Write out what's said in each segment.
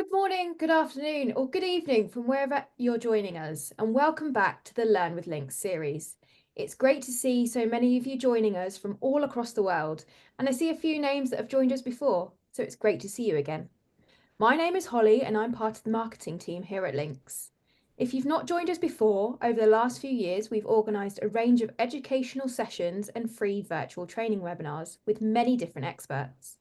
Good morning, good afternoon, or good evening from wherever you're joining us, and welcome back to the Learn with LINX series. It's great to see so many of you joining us from all across the world, and I see a few names that have joined us before, so it's great to see you again. My name is Holly, and I'm part of the marketing team here at LINX. If you've not joined us before, over the last few years, we've organised a range of educational sessions and free virtual training webinars with many different experts.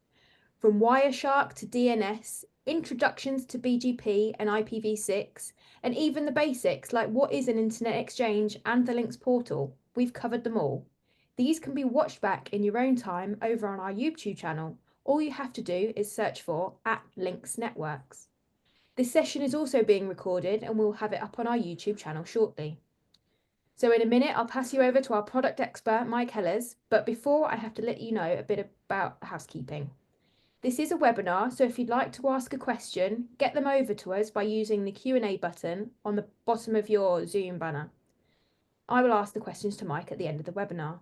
From Wireshark to DNS, introductions to BGP and IPv6, and even the basics like what is an internet exchange and the LINX portal, we've covered them all. These can be watched back in your own time over on our YouTube channel. All you have to do is search for @LINX Networks. This session is also being recorded and we'll have it up on our YouTube channel shortly. So in a minute, I'll pass you over to our product expert, Mike Hellers, but before I have to let you know a bit about housekeeping. This is a webinar, so if you'd like to ask a question, get them over to us by using the Q&A button on the bottom of your Zoom banner. I will ask the questions to Mike at the end of the webinar.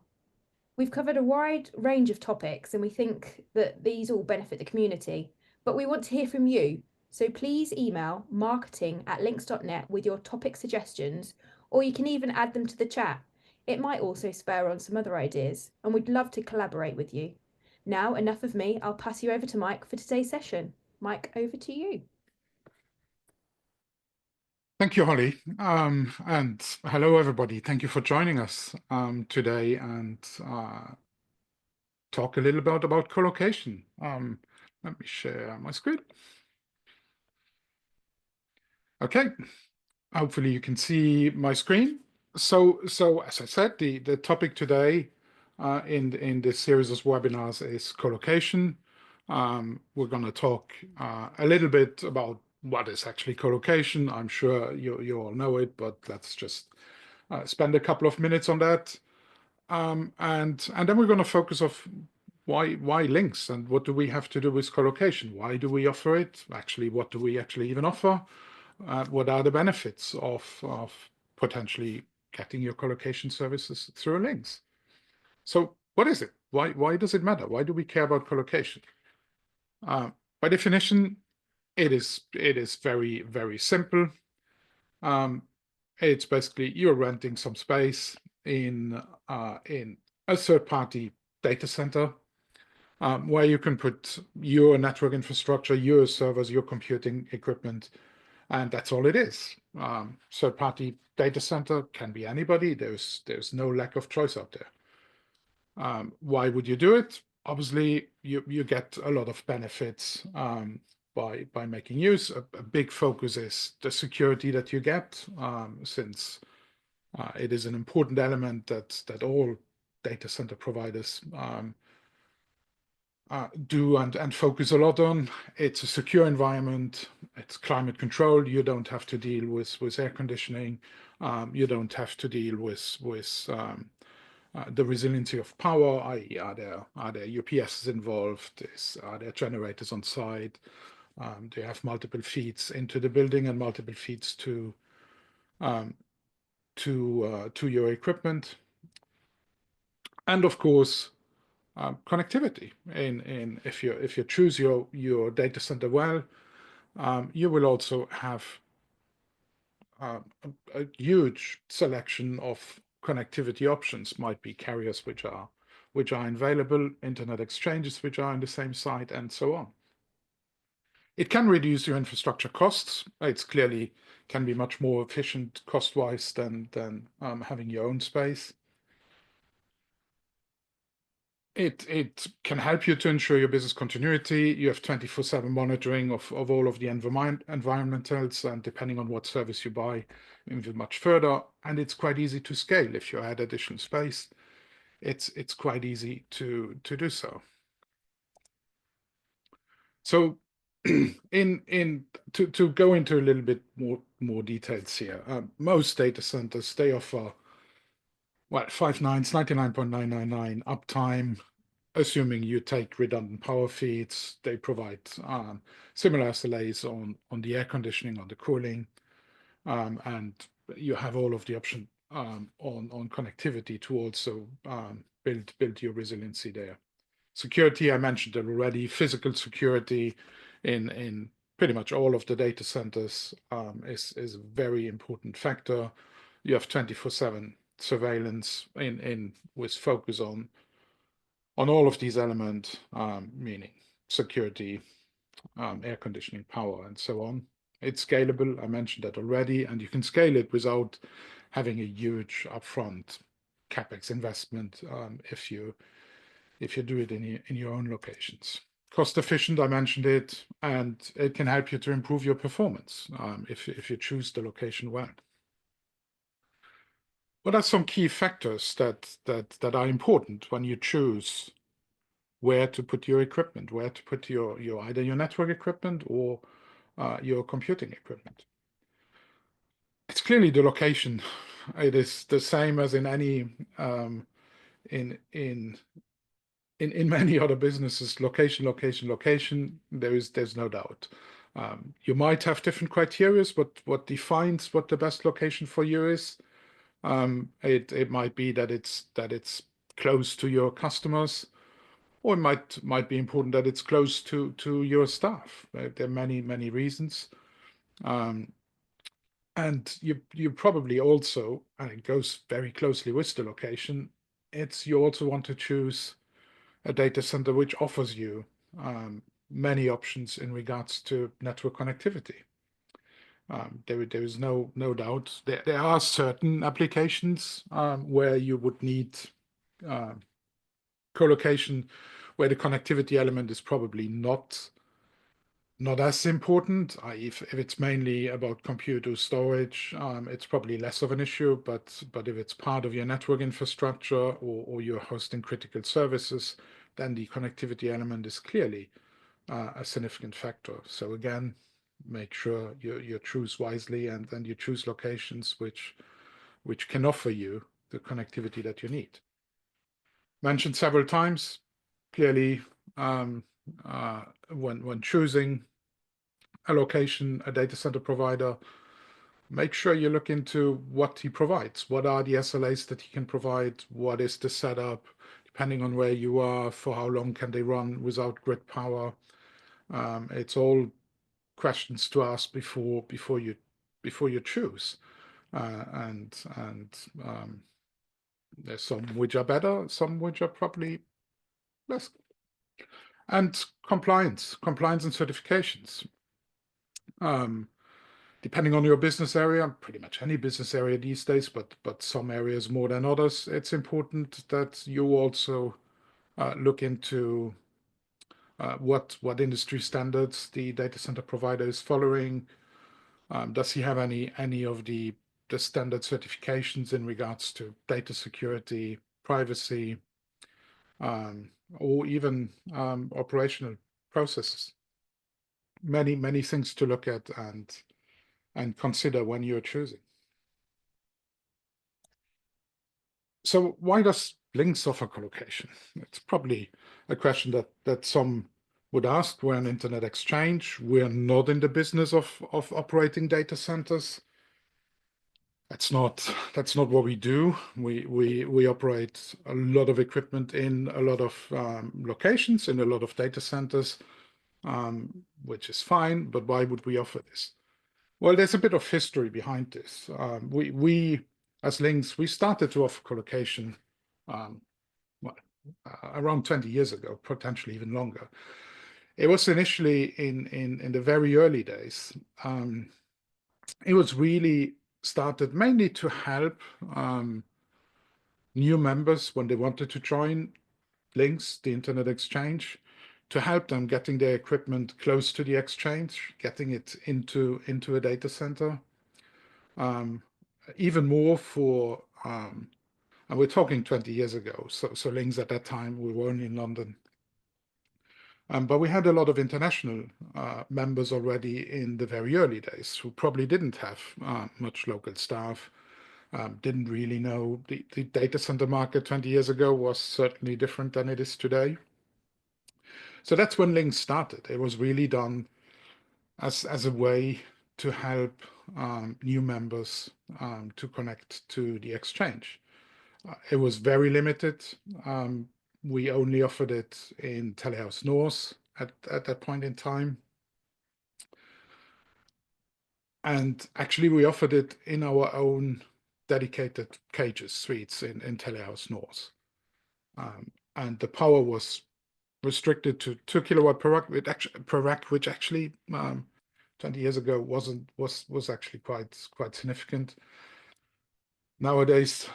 We've covered a wide range of topics and we think that these all benefit the community, but we want to hear from you. So please email marketing@linx.net with your topic suggestions, or you can even add them to the chat. It might also spur on some other ideas, and we'd love to collaborate with you. Now, enough of me. I'll pass you over to Mike for today's session. Mike, over to you. Thank you, Holly. And hello, everybody. Thank you for joining us today and talk a little bit about colocation. Let me share my screen. Okay, hopefully you can see my screen. So as I said, the topic today in this series of webinars is colocation. We're going to talk a little bit about what is actually colocation. I'm sure you all know it, but let's just spend a couple of minutes on that. And then we're going to focus on why LINX and what do we have to do with colocation? Why do we offer it? Actually, what do we actually even offer? What are the benefits of potentially getting your colocation services through LINX? So what is it? Why does it matter? Why do we care about colocation? By definition, it is very, very simple. It's basically you're renting some space in a third-party data center where you can put your network infrastructure, your servers, your computing equipment, and that's all it is. Third-party data center can be anybody. There's no lack of choice out there. Why would you do it? Obviously, you get a lot of benefits by making use. A big focus is the security that you get, since it is an important element that all data center providers do and focus a lot on. It's a secure environment. It's climate controlled. You don't have to deal with air conditioning. You don't have to deal with the resiliency of power, i.e. are there UPSs involved? Are there generators on site? Do you have multiple feeds into the building and multiple feeds to your equipment? And of course, connectivity. If you choose your data center well, you will also have a huge selection of connectivity options. Might be carriers which are available, internet exchanges which are on the same site, and so on. It can reduce your infrastructure costs. It's clearly can be much more efficient cost-wise than having your own space. It can help you to ensure your business continuity. You have 24/7 monitoring of all of the environmentals, and depending on what service you buy, even much further. And it's quite easy to scale. If you add additional space, it's quite easy to do so. So to go into a little bit more details here, most data centers, they offer 5 nines, 99.999 uptime, assuming you take redundant power feeds. They provide similar SLAs on the air conditioning, on the cooling, and you have all of the option on connectivity to also build your resiliency there. Security, I mentioned it already. Physical security in pretty much all of the data centers is a very important factor. You have 24/7 surveillance with focus on all of these elements, meaning security, air conditioning, power, and so on. It's scalable. I mentioned that already, and you can scale it without having a huge upfront capex investment if you do it in your own locations. Cost efficient, I mentioned it, and it can help you to improve your performance if you choose the location well. What are some key factors that are important when you choose where to put your equipment, where to put your either your network equipment or your computing equipment? It's clearly the location. It is the same as in any in many other businesses. Location, location, location. There's no doubt. You might have different criteria, but what defines what the best location for you is? It might be that it's close to your customers, or it might be important that it's close to your staff. There are many reasons. And you probably also, and it goes very closely with the location, you also want to choose a data center which offers you many options in regards to network connectivity. There is no doubt there are certain applications where you would need co-location, where the connectivity element is probably not as important. If it's mainly about computer storage, it's probably less of an issue. But if it's part of your network infrastructure or you're hosting critical services, then the connectivity element is clearly a significant factor. So again, make sure you choose wisely, and then you choose locations which can offer you the connectivity that you need. Mentioned several times, clearly, when choosing a location, a data center provider, make sure you look into what he provides. What are the SLAs that he can provide? What is the setup? Depending on where you are, for how long can they run without grid power? It's all questions to ask before you choose. And there's some which are better, some which are probably less. And compliance and certifications. Depending on your business area, pretty much any business area these days, but some areas more than others, it's important that you also look into what industry standards the data center provider is following. Does he have any of the standard certifications in regards to data security, privacy, or even operational processes? Many things to look at and consider when you're choosing. So why does LINX offer colocation? It's probably a question that some would ask. We're an internet exchange. We're not in the business of operating data centers. That's not what we do. We operate a lot of equipment in a lot of locations, in a lot of data centers, which is fine. But why would we offer this? Well, there's a bit of history behind this. We as LINX, we started to offer colocation well, around 20 years ago, potentially even longer. It was initially in the very early days. It was really started mainly to help new members when they wanted to join LINX, the Internet Exchange, to help them getting their equipment close to the exchange, getting it into a data center. Even more for, and we're talking 20 years ago, so LINX at that time, we were only in London. But we had a lot of international members already in the very early days who probably didn't have much local staff, didn't really know. The data center market 20 years ago was certainly different than it is today. So that's when LINX started. It was really done as a way to help new members to connect to the exchange. It was very limited. We only offered it in Telehouse North at that point in time. And actually, we offered it in our own dedicated cages suites in Telehouse North. And the power was restricted to 2 kilowatt per rack, which actually 20 years ago was actually quite significant. Nowadays,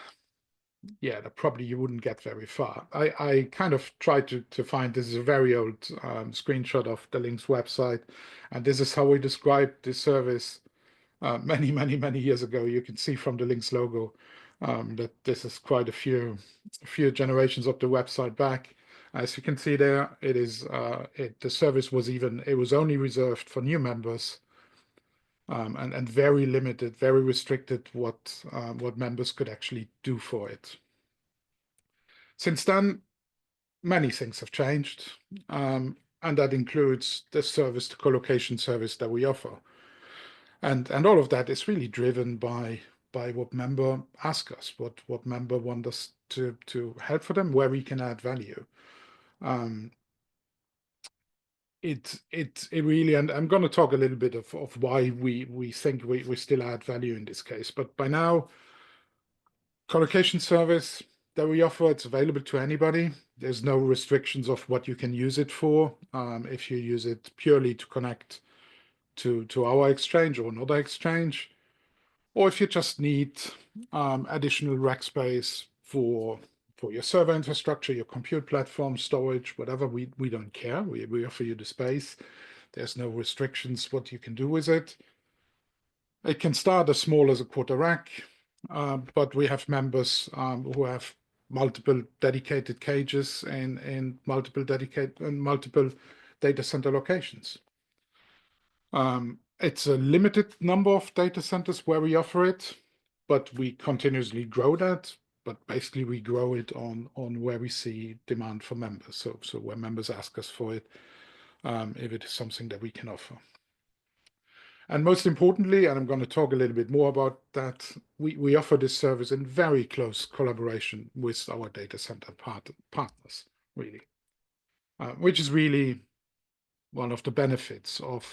yeah, that probably you wouldn't get very far. I kind of tried to find, this is a very old screenshot of the LINX website, and this is how we described this service many years ago. You can see from the LINX logo that this is quite a few generations of the website back. As you can see there, it is the service was only reserved for new members, and very limited, very restricted what members could actually do for it. Since then, many things have changed, and that includes the service, the colocation service that we offer. And all of that is really driven by what member ask us, what member want us to help for them, where we can add value. It really, and I'm going to talk a little bit of why we think we still add value in this case. But by now, colocation service that we offer, it's available to anybody. There's no restrictions of what you can use it for. If you use it purely to connect to our exchange or another exchange, or if you just need additional rack space for your server infrastructure, your compute platform, storage, whatever, we don't care. We offer you the space. There's no restrictions what you can do with it. It can start as small as a quarter rack, but we have members who have multiple dedicated cages and multiple data center locations. It's a limited number of data centers where we offer it, but we continuously grow that. But basically, we grow it on where we see demand for members. So where members ask us for it, if it is something that we can offer. And most importantly, and I'm going to talk a little bit more about that, we offer this service in very close collaboration with our data center partners, really, which is really one of the benefits of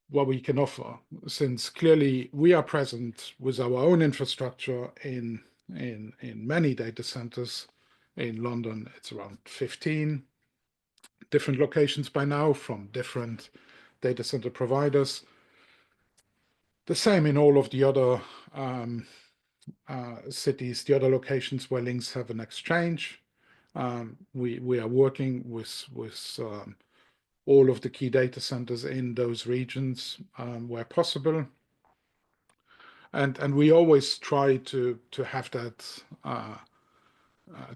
what we can offer, since clearly we are present with our own infrastructure in many data centers. In London, it's around 15 different locations by now from different data center providers. The same in all of the other cities, the other locations where LINX have an exchange. We are working with all of the key data centers in those regions where possible. And we always try to have that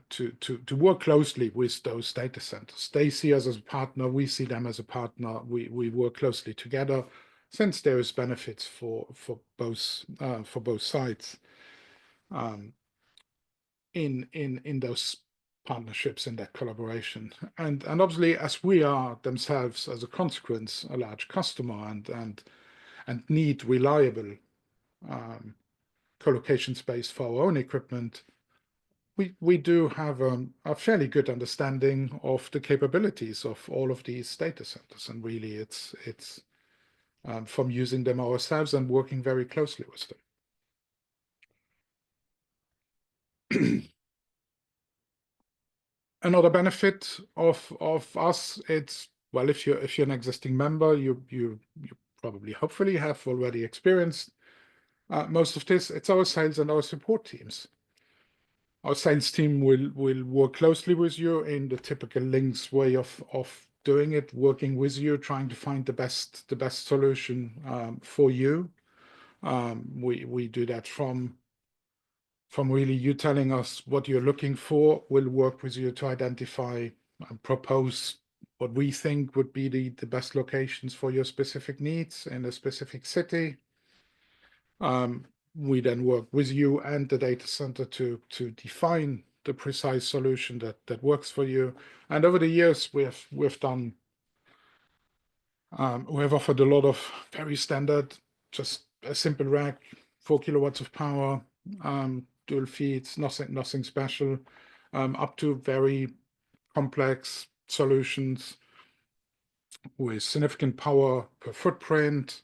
to work closely with those data centers. They see us as a partner, we see them as a partner. We work closely together, since there is benefits for both sides in those partnerships, in that collaboration. And obviously, as we are themselves as a consequence a large customer and need reliable colocation space for our own equipment, we do have a fairly good understanding of the capabilities of all of these data centers, and really it's from using them ourselves and working very closely with them. Another benefit of us, it's, well, if you're an existing member, you probably hopefully have already experienced most of this. It's our sales and our support teams. Our sales team will work closely with you in the typical LINX way of doing it, working with you, trying to find the best solution for you. We do that from really you telling us what you're looking for. We'll work with you to identify and propose what we think would be the best locations for your specific needs in a specific city. We then work with you and the data center to define the precise solution that works for you. And over the years, we've done we have offered a lot of very standard, just a simple rack, 4 kilowatts of power, dual feeds, nothing special, up to very complex solutions. with significant power per footprint,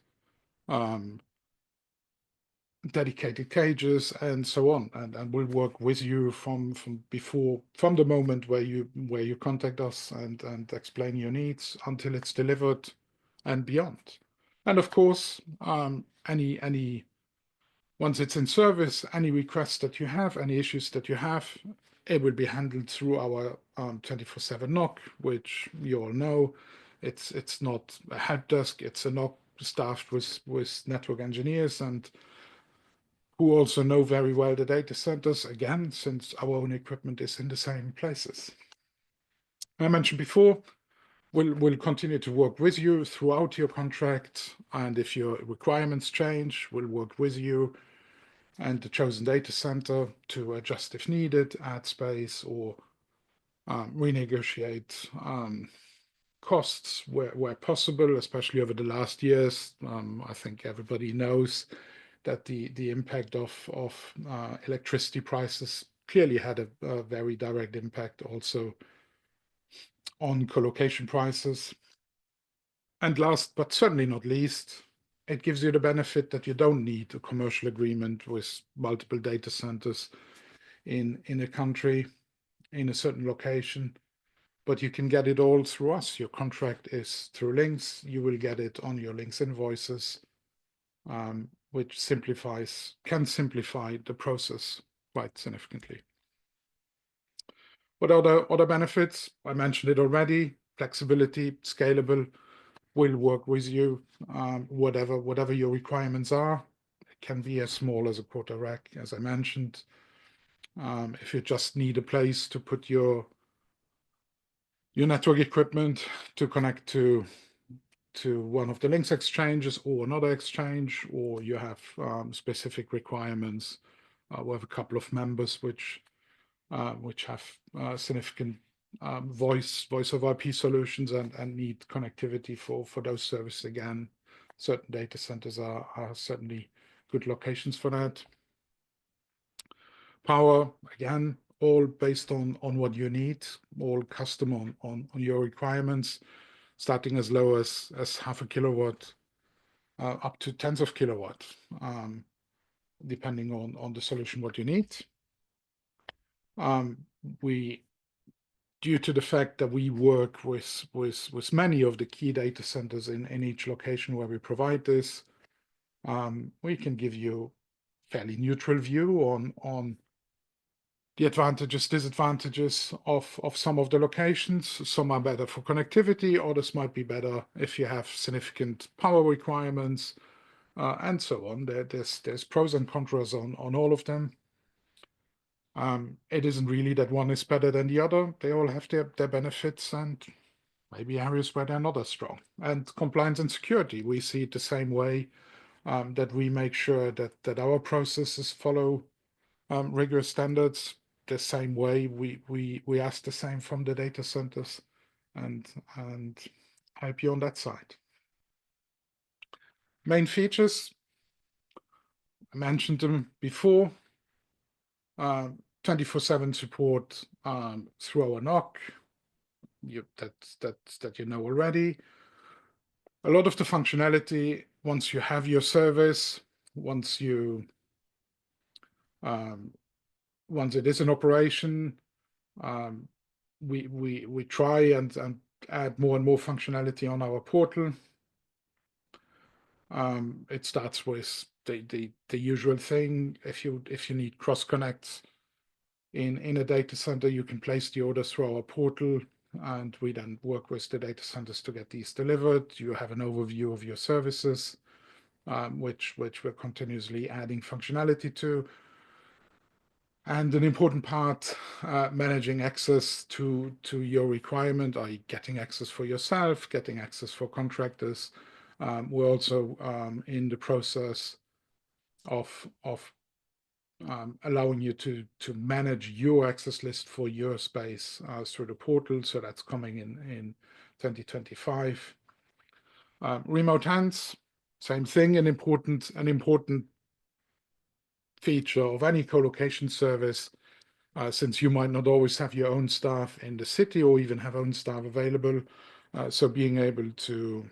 dedicated cages, and so on, and we'll work with you from the moment where you contact us and explain your needs until it's delivered and beyond. And of course, any once it's in service, any requests that you have, any issues that you have, it will be handled through our 24/7 NOC, which you all know. It's not a help desk, it's a NOC staffed with network engineers and who also know very well the data centers, again, since our own equipment is in the same places. I mentioned before, we'll continue to work with you throughout your contract, and if your requirements change, we'll work with you and the chosen data center to adjust if needed, add space, or renegotiate costs where possible, especially over the last years. I think everybody knows that the impact of electricity prices clearly had a very direct impact also on colocation prices. And last but certainly not least, it gives you the benefit that you don't need a commercial agreement with multiple data centers in a country, in a certain location, but you can get it all through us. Your contract is through LINX. You will get it on your LINX invoices, which can simplify the process quite significantly. What are other benefits? I mentioned it already. Flexibility, scalable, will work with you, whatever your requirements are. It can be as small as a quarter rack, as I mentioned. If you just need a place to put your network equipment to connect to one of the LINX exchanges or another exchange, or you have specific requirements. We have a couple of members which have significant voice over IP solutions and need connectivity for those services. Again, certain data centers are certainly good locations for that. Power, again, all based on what you need, all custom on your requirements, starting as low as half a kilowatt up to tens of kilowatts, depending on the solution what you need. Due to the fact that we work with many of the key data centers in each location where we provide this, we can give you fairly neutral view on the advantages, disadvantages of some of the locations. Some are better for connectivity, others might be better if you have significant power requirements, and so on. There's pros and cons on all of them. It isn't really that one is better than the other. They all have their benefits and maybe areas where they're not as strong. And compliance and security, we see it the same way, that we make sure that our processes follow rigorous standards. The same way we ask the same from the data centers and help you on that side. Main features, I mentioned them before. 24/7 support through our NOC. That you know already. A lot of the functionality, once you have your service, once it is in operation, we try and add more and more functionality on our portal. It starts with the usual thing. If you need cross connects in a data center, you can place the order through our portal, and we then work with the data centers to get these delivered. You have an overview of your services, which we're continuously adding functionality to. And an important part, managing access to your requirement, i.e. getting access for yourself, getting access for contractors. We're also in the process of allowing you to manage your access list for your space through the portal. So that's coming in 2025. Remote hands, same thing, an important feature of any co-location service, since you might not always have your own staff in the city or even have own staff available. So being able to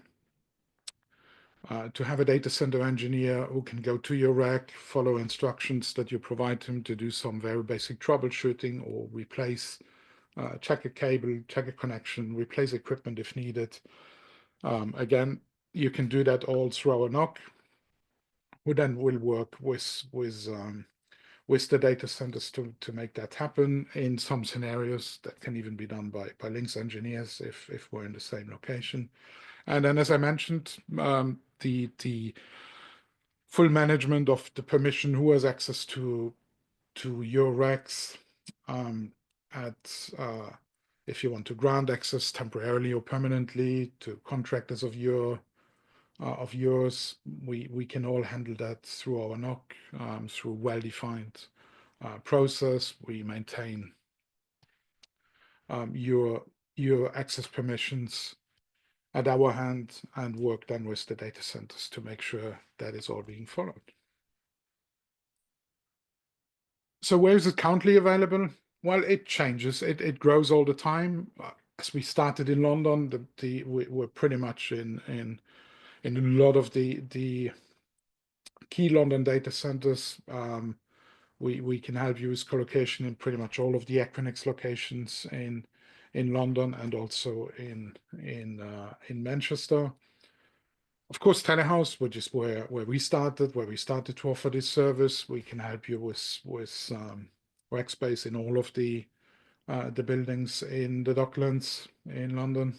have a data center engineer who can go to your rack, follow instructions that you provide him to do some very basic troubleshooting or replace, check a cable, check a connection, replace equipment if needed. Again, you can do that all through our NOC, who then will work with the data centers to make that happen. In some scenarios, that can even be done by LINX engineers if we're in the same location. And then, as I mentioned, the full management of the permission, who has access to your racks, at if you want to grant access temporarily or permanently to contractors of yours, we can all handle that through our NOC, through well-defined process. We maintain your access permissions at our hand and work then with the data centers to make sure that is all being followed. So where is it currently available? Well, it changes. It grows all the time. As we started in London, we're pretty much in a lot of the key London data centers. We can help you with colocation in pretty much all of the Equinix locations in London and also in Manchester. Of course, Telehouse, which is where we started to offer this service. We can help you with workspace in all of the buildings in the Docklands in London.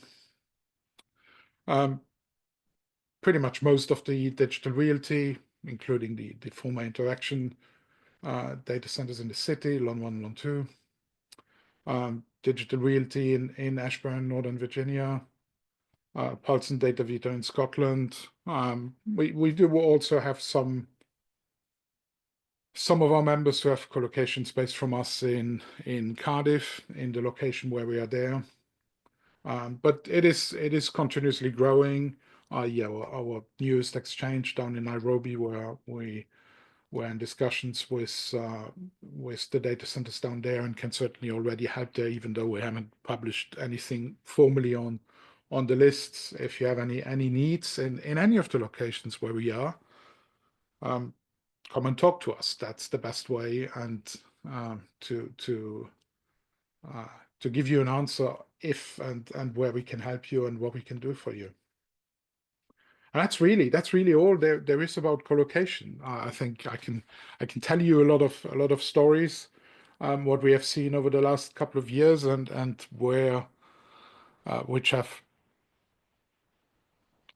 Pretty much most of the digital realty, including the former interaction data centers in the city, Lon 1, Lon 2. Digital realty in Ashburn, Northern Virginia. Pulse and Data Vita in Scotland. We do also have some of our members who have colocation space from us in Cardiff, in the location where we are there. But it is continuously growing. Yeah, our newest exchange down in Nairobi, where we were in discussions with the data centers down there, and can certainly already help there, even though we haven't published anything formally on the lists. If you have any needs in any of the locations where we are, come and talk to us. That's the best way, and to give you an answer if and where we can help you and what we can do for you. And that's really all there is about colocation. I think I can tell you a lot of stories, what we have seen over the last couple of years, and where which have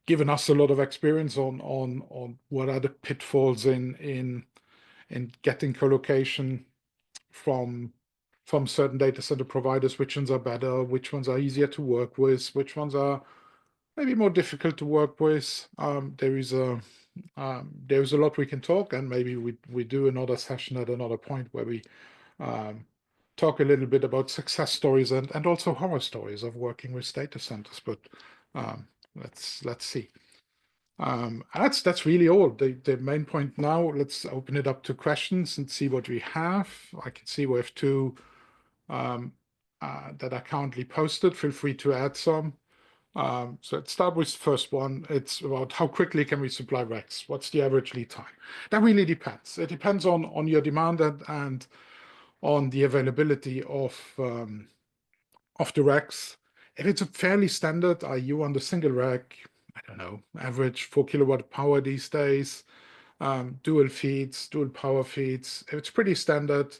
given us a lot of experience on what are the pitfalls in getting colocation from certain data center providers, which ones are better, which ones are easier to work with, which ones are maybe more difficult to work with. There is a lot we can talk, and maybe we do another session at another point where we talk a little bit about success stories and also horror stories of working with data centers. But let's see. That's really all. The main point now. Let's open it up to questions and see what we have. I can see we have two that are currently posted. Feel free to add some. So let's start with the first one. It's about how quickly can we supply racks? What's the average lead time? That really depends. It depends on your demand and on the availability of the racks. If it's a fairly standard, are you on the single rack? I don't know, average 4 kilowatt power these days, dual feeds, dual power feeds. If it's pretty standard,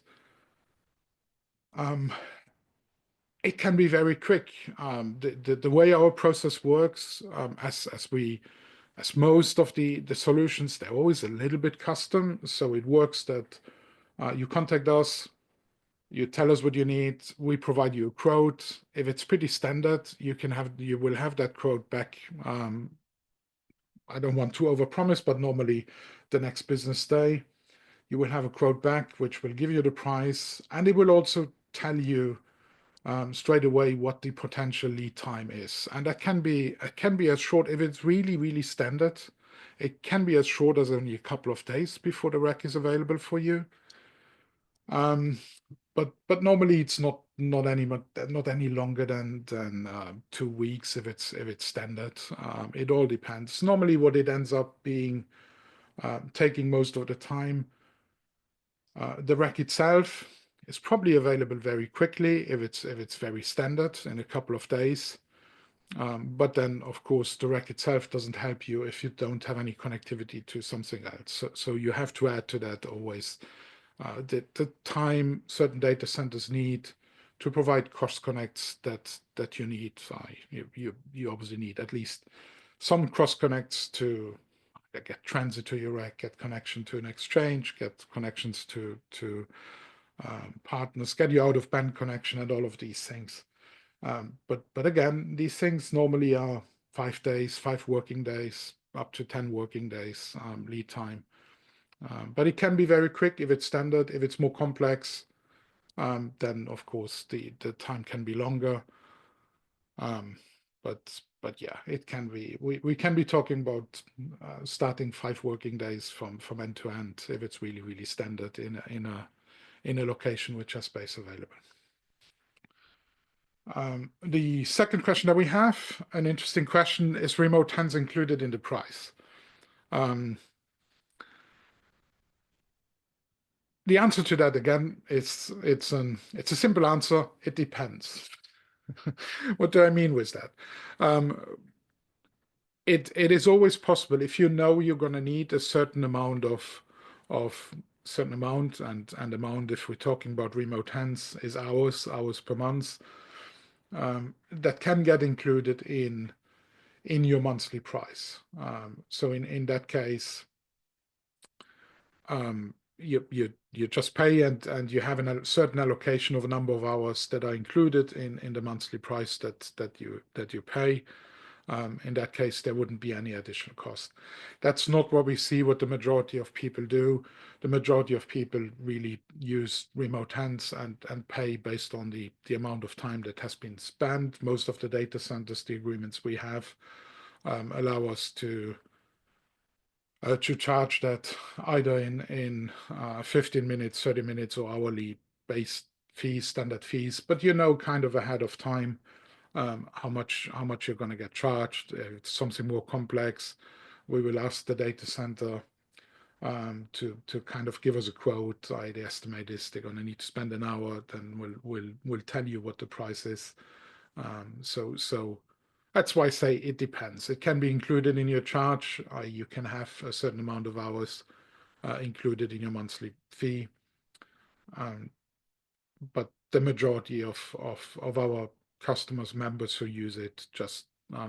it can be very quick. The way our process works, as most of the solutions, they're always a little bit custom. So it works that you contact us, you tell us what you need, we provide you a quote. If it's pretty standard, you will have that quote back. I don't want to overpromise, but normally the next business day, you will have a quote back, which will give you the price, and it will also tell you straight away what the potential lead time is. And that can be as short, if it's really standard, it can be as short as only a couple of days before the rack is available for you. But normally it's not not any longer than 2 weeks if it's standard. It all depends. Normally, what it ends up being taking most of the time. The rack itself is probably available very quickly if it's very standard in a couple of days. But then, of course, the rack itself doesn't help you if you don't have any connectivity to something else. So you have to add to that always the time certain data centers need to provide cross connects that you need. You obviously need at least some cross connects to get transit to your rack, get connection to an exchange, get connections to partners, get you out of band connection, and all of these things. But again, these things normally are 5 days, 5 working days, up to 10 working days lead time. But it can be very quick if it's standard. If it's more complex, then of course the time can be longer. But yeah, it can be. We can be talking about starting 5 working days from end to end if it's really standard in a location which has space available. The second question that we have, an interesting question, is remote hands included in the price? The answer to that again is it's a simple answer. It depends. What do I mean with that? It is always possible if you know you're going to need a certain amount of certain amount and amount, if we're talking about remote hands, is hours per month. That can get included in your monthly price. So in that case, you just pay and you have a certain allocation of a number of hours that are included in the monthly price that you pay. In that case, there wouldn't be any additional cost. That's not what we see what the majority of people do. The majority of people really use remote hands and pay based on the amount of time that has been spent. Most of the data centers, the agreements we have, allow us to charge that either in 15 minutes, 30 minutes, or hourly based fees, standard fees. But you know kind of ahead of time how much you're going to get charged. If it's something more complex, we will ask the data center to kind of give us a quote. The estimate is they're going to need to spend an hour, then we'll tell you what the price is. So that's why I say it depends. It can be included in your charge. You can have a certain amount of hours included in your monthly fee. But the majority of our customers, members who use it, just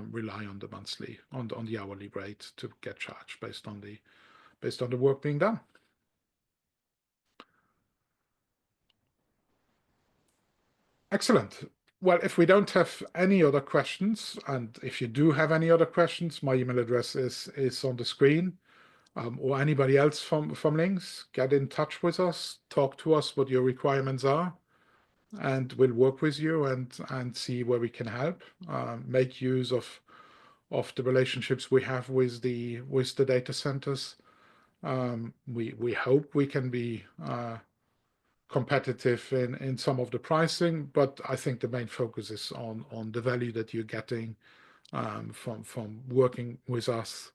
rely on the monthly, on the hourly rate to get charged based on the work being done. Excellent. Well, if we don't have any other questions, and if you do have any other questions, my email address is on the screen. Or anybody else from LINX, get in touch with us, talk to us what your requirements are, and we'll work with you and see where we can help. Make use of the relationships we have with the data centers. We hope we can be competitive in some of the pricing, but I think the main focus is on the value that you're getting from working with us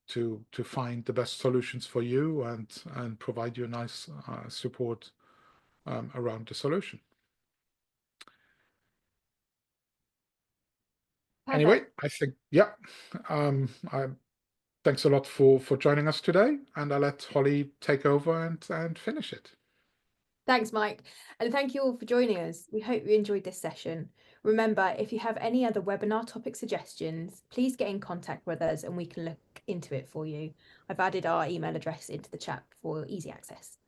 to find the best solutions for you and provide you a nice support around the solution. Perfect. Anyway, I think, yeah, thanks a lot for joining us today, and I'll let Holly take over and finish it. Thanks, Mike. And thank you all for joining us. We hope you enjoyed this session. Remember, if you have any other webinar topic suggestions, please get in contact with us and we can look into it for you. I've added our email address into the chat for easy access.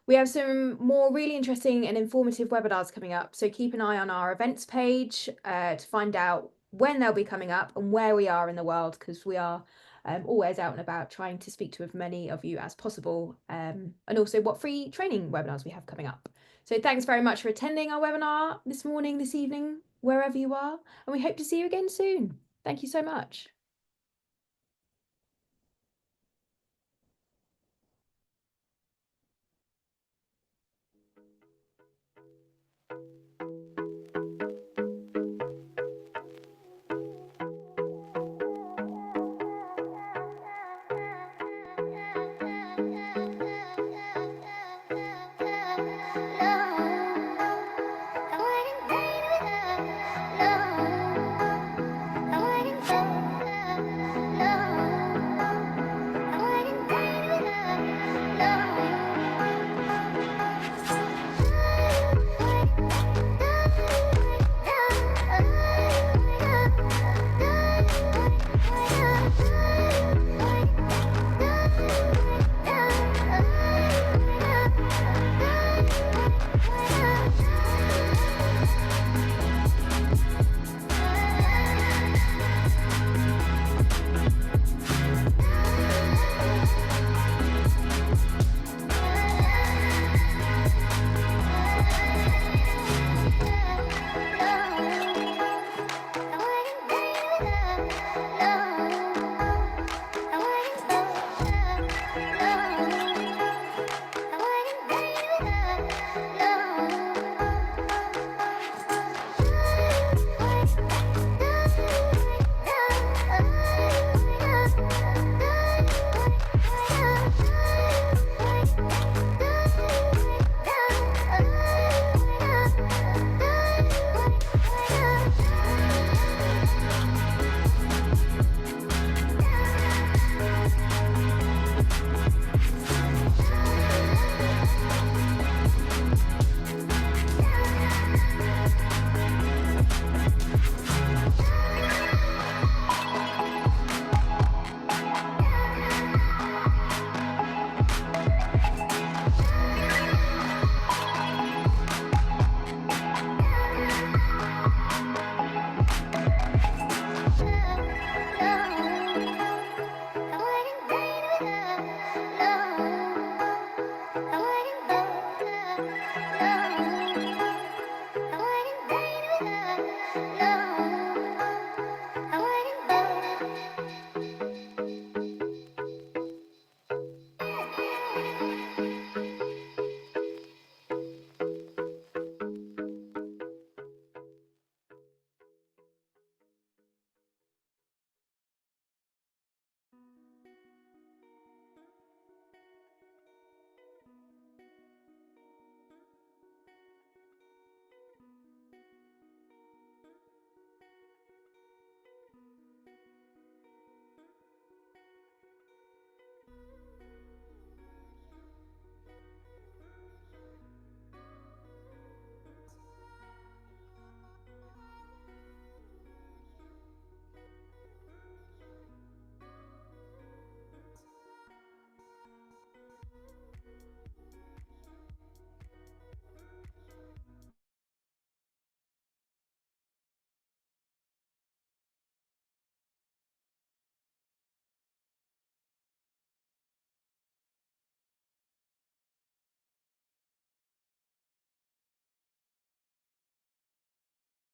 We have some more really interesting and informative webinars coming up, so keep an eye on our events page to find out when they'll be coming up and where we are in the world, because we are always out and about trying to speak to as many of you as possible, and also what free training webinars we have coming up. So thanks very much for attending our webinar this morning, this evening, wherever you are, and we hope to see you again soon. Thank you so much.